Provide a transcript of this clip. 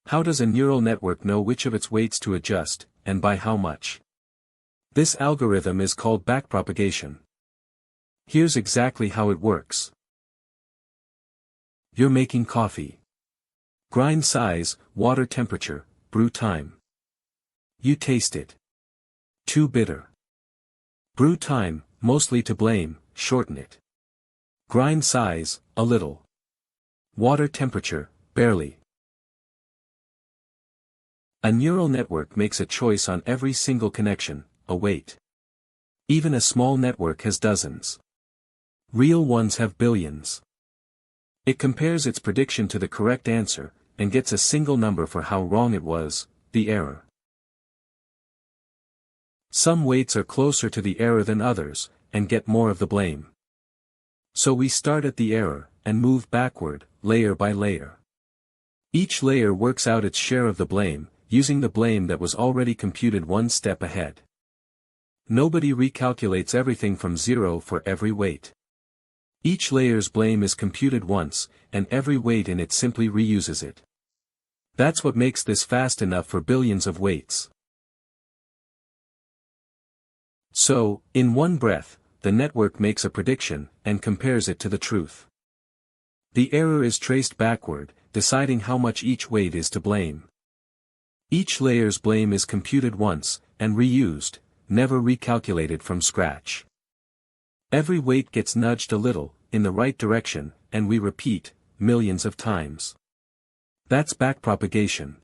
How does a neural network know which of its weights to adjust, and by how much? This algorithm is called backpropagation. Here's exactly how it works. You're making coffee. Grind size, water temperature, brew time. You taste it. Too bitter. Brew time, mostly to blame, shorten it. Grind size, a little. Water temperature, barely. A neural network makes a choice on every single connection, a weight. Even a small network has dozens. Real ones have billions. It compares its prediction to the correct answer, and gets a single number for how wrong it was, the error. Some weights are closer to the error than others, and get more of the blame. So we start at the error, and move backward, layer by layer. Each layer works out its share of the blame, using the blame that was already computed one step ahead. Nobody recalculates everything from zero for every weight. Each layer's blame is computed once, and every weight in it simply reuses it. That's what makes this fast enough for billions of weights. So, in one breath, the network makes a prediction, and compares it to the truth. The error is traced backward, deciding how much each weight is to blame. Each layer's blame is computed once, and reused, never recalculated from scratch. Every weight gets nudged a little, in the right direction, and we repeat, millions of times. That's backpropagation.